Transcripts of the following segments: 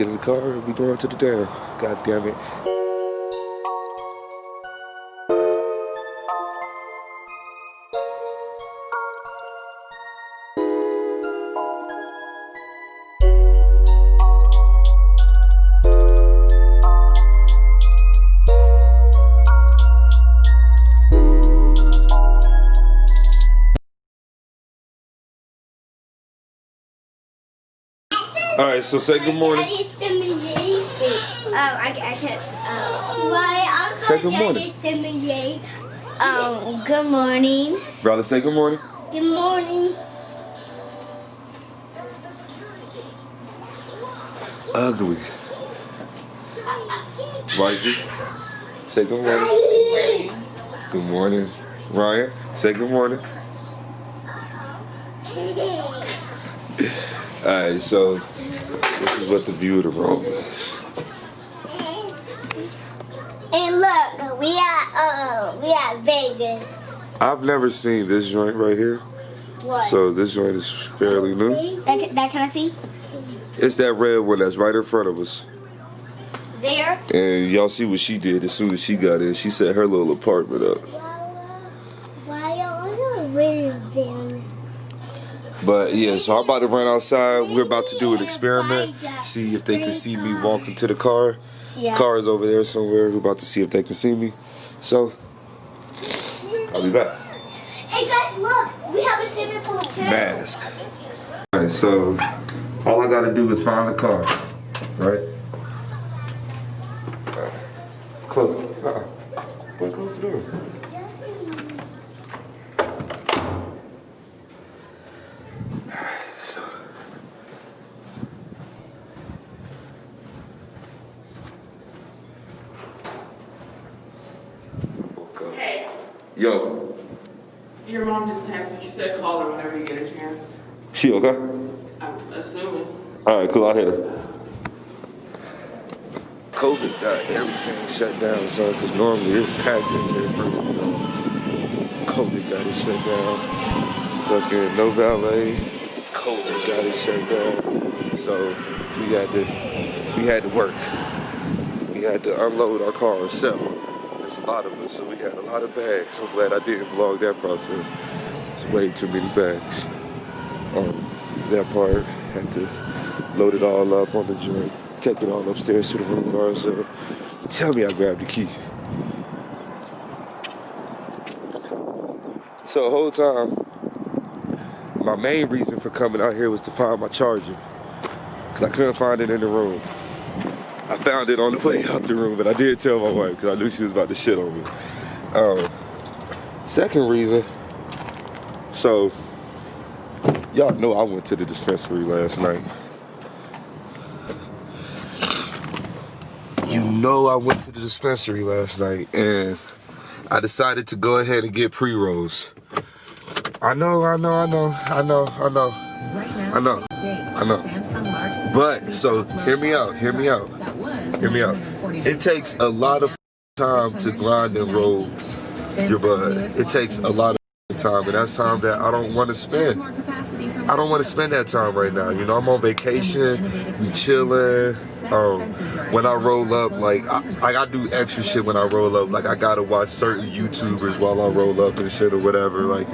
Get in the car and we going to the dam. God damn it. All right, so say good morning. I can't. Say good morning. Good morning. Brother, say good morning. Good morning. Ugly. Wifey, say good morning. Good morning. Ryan, say good morning. Alright, so this is what the view of the room is. And look, we at Vegas. I've never seen this joint right here. What? So this joint is fairly new. That can I see? It's that red one that's right in front of us. There? And y'all see what she did as soon as she got in. She set her little apartment up. Why are you living? But yeah, so I'm about to run outside. We're about to do an experiment. See if they can see me walking to the car. Yeah. Car is over there somewhere. We're about to see if they can see me. So I'll be back. Hey guys, look, we have a swimming pool too. Mask. Alright, so all I gotta do is find the car. Right? Close it. Boy, close the door. Hey, Yo, your mom just texted. She said call her whenever you get a chance. she okay? I'm assuming. Alright, cool, I'll hit her. COVID got everything shut down, son, because normally it's packed in here first. COVID got it shut down. Fucking no valet. COVID got it shut down. So we had to work. We had to unload our car ourselves. There's a lot of us, so we had a lot of bags. I'm glad I didn't vlog that process. It's way too many bags. That part, had to load it all up on the joint, take it all upstairs to the room ourselves. Tell me I grabbed the key. So the whole time, my main reason for coming out here was to find my charger, because I couldn't find it in the room. I found it on the way out the room, but I did tell my wife because I knew she was about to shit on me. Second reason, so y'all know I went to the dispensary last night. You know I went to the dispensary last night and I decided to go ahead and get pre-rolls. I know. But, so, hear me out. It takes a lot of time to grind and roll your bud. It takes a lot of time, and that's time that I don't want to spend. I don't want to spend that time right now. You know, I'm on vacation, we chilling. When I roll up, like I do extra shit when I roll up. Like I gotta watch certain YouTubers while I roll up and shit or whatever. Like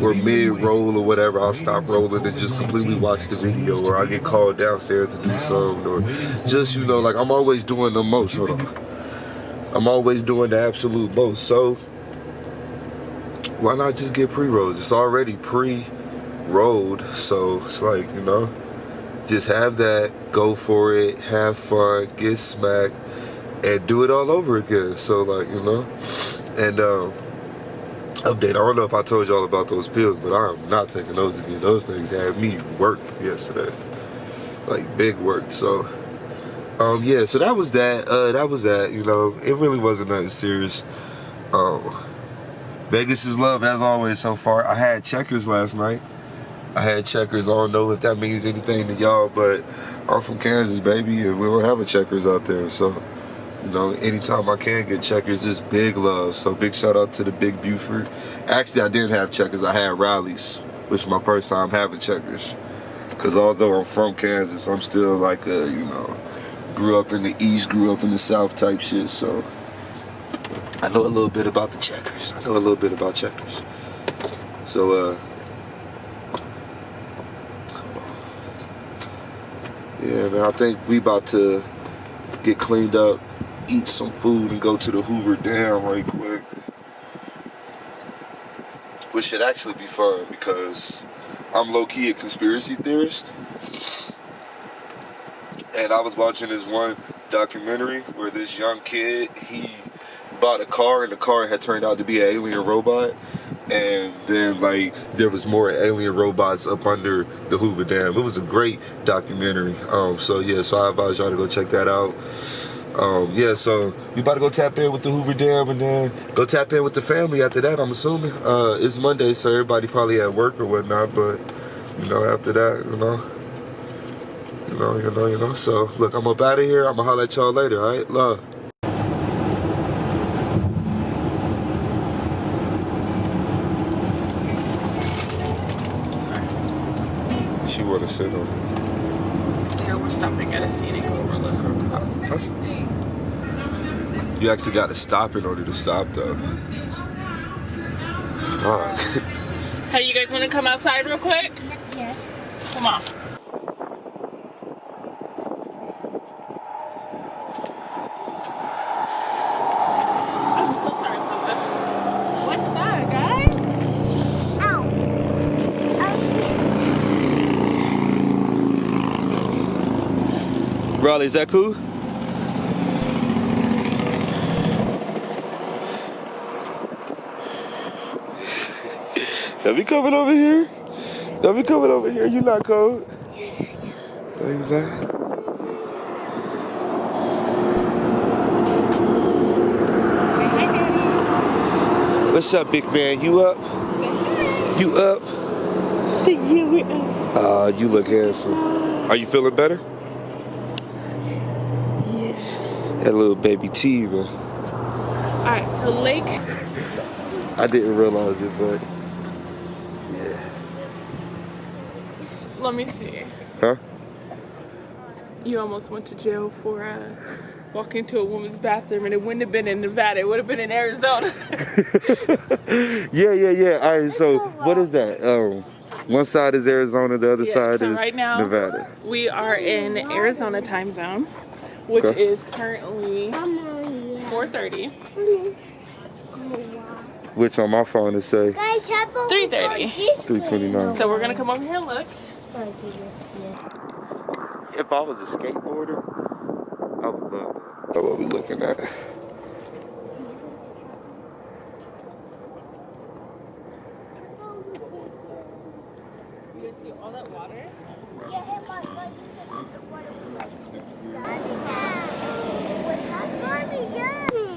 or mid roll or whatever, I'll stop rolling and just completely watch the video. Or I get called downstairs to do something, or just, you know, like I'm always doing the most. Hold on, I'm always doing the absolute most. So why not just get pre-rolls? It's already pre-rolled, so it's like, you know, just have that, go for it, have fun, get smacked, and do it all over again. So, like, you know, and update, I don't know if I told y'all about those pills, but I'm not taking those again. Those things had me worked yesterday, like big work. So yeah, so that was that, you know, it really wasn't nothing serious. Vegas is love as always so far. I had checkers last night. I don't know if that means anything to y'all, but I'm from Kansas, baby, and we don't have a Checkers out there. So, you know, anytime I can get Checkers, just big love. So big shout out to the Big Buford. Actually, I didn't have Checkers. I had Rallies, which is my first time having Checkers. Because although I'm from Kansas, I'm still like a, you know, grew up in the East, grew up in the South type shit. So I know a little bit about the checkers. I know a little bit about checkers. So, yeah, man, I think we about to get cleaned up, eat some food, and go to the Hoover Dam right quick. Which should actually be fun because I'm low-key a conspiracy theorist. And I was watching this one documentary where this young kid, he bought a car and the car had turned out to be an alien robot. And then like there was more alien robots up under the Hoover Dam. It was a great documentary. So I advise y'all to go check that out. So we about to go tap in with the Hoover Dam and then go tap in with the family after that, I'm assuming. It's Monday, so everybody probably at work or whatnot, but you know, after that, you know. So look, I'm up out of here. I'm gonna holler at y'all later, alright? Love. She wanna sit on it. Yeah, we're stopping at a scenic overlook real quick. You actually got to stop in order to stop, though. Fuck. Hey, you guys want to come outside real quick? Yes. Come on. I'm so sorry, Papa. What's that, guys? Ow. Raleigh, is that cool? Don't be coming over here. Don't be coming over here. You not cold. Yes, I am. No, you not. Say hi, Daddy. What's up, big man? You up? Say hi. You up? Say you we up. You look handsome. Are you feeling better? Yeah. That little baby T, man. Alright, so Lake. I didn't realize it, but yeah. Let me see. Huh? You almost went to jail for walking into a woman's bathroom, and it wouldn't have been in Nevada. It would have been in Arizona. Yeah. All right, so what is that? One side is Arizona, the other side so is right now, Nevada. We are in Arizona time zone, which Okay. is currently 4:30. Which on my phone is say 3:30. 3:29. So we're gonna come over here and look. If I was a skateboarder, I would love that. That's what we looking at. You guys see all that water?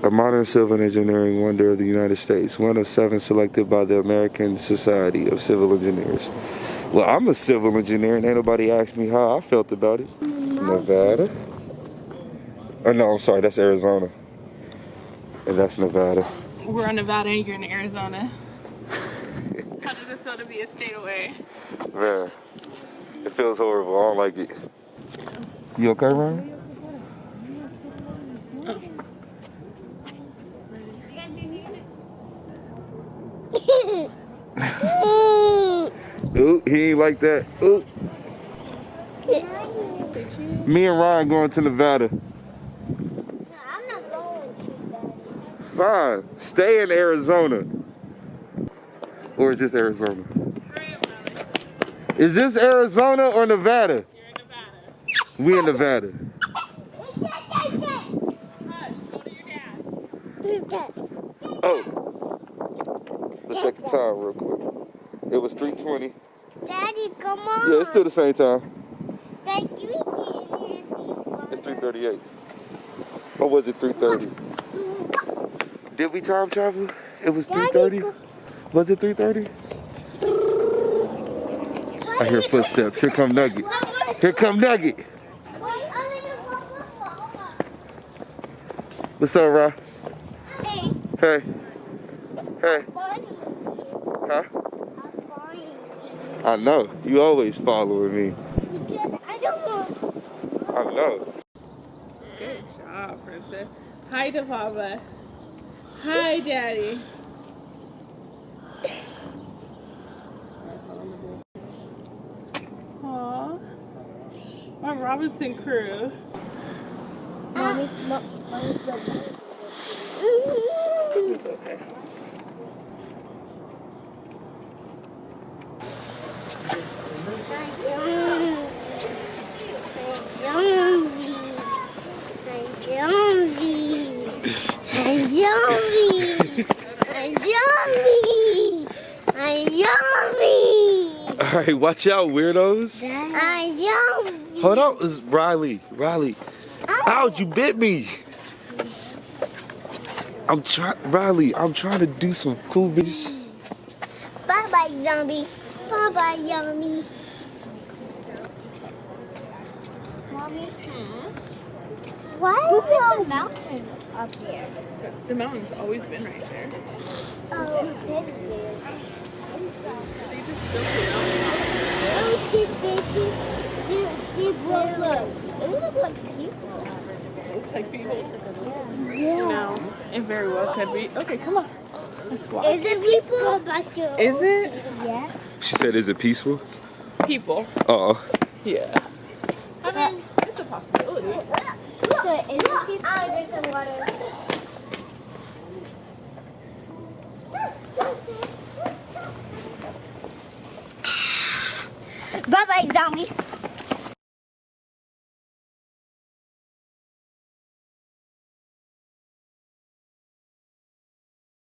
A modern civil engineering wonder of the United States, one of 7 selected by the American Society of Civil Engineers. Well, I'm a civil engineer and ain't nobody asked me how I felt about it. Nevada? Oh no, I'm sorry, that's Arizona. And that's Nevada. We're in Nevada and you're in Arizona. How does it feel to be a state away? Man, it feels horrible. I don't like it. You okay, Ryan? Ooh, he ain't like that. Ooh. Me and Ryan going to Nevada. I'm not going to that. Fine. Stay in Arizona. Or is this Arizona? Is this Arizona or Nevada? You're in Nevada. We in Nevada. Hush, go to your dad. Oh. Let's check the time real quick. It was 3:20. Daddy, come on. Yeah, it's still the same time. Thank you. It's 3:38. Or was it 3:30? Did we time travel? It was 3:30? Was it 3:30? I hear footsteps. Here come Nugget. Here come Nugget. What's up, Ra? Hey. Hey. Hey. Huh? I know. You always following me. know. Good job, Princess. Hi to Papa. Hi, Daddy. Aww. My Robinson crew. Mommy, It's okay. Alright, watch out, weirdos. Hold on, it's Riley. Ouch, you bit me. Riley, I'm trying to do some cool videos. Bye bye, zombie. Bye bye, yummy. Mommy, why is there a mountain up there? The mountain's always been right there. Oh, look. It looks like people. Looks like people. No, it very well could be. Okay, come on. Let's walk. Is it peaceful? Is it? Yeah. She said, is it peaceful? People. Uh-oh. Yeah. I mean, it's a possibility. So, is it peaceful? There's some water. Bye bye, zombie.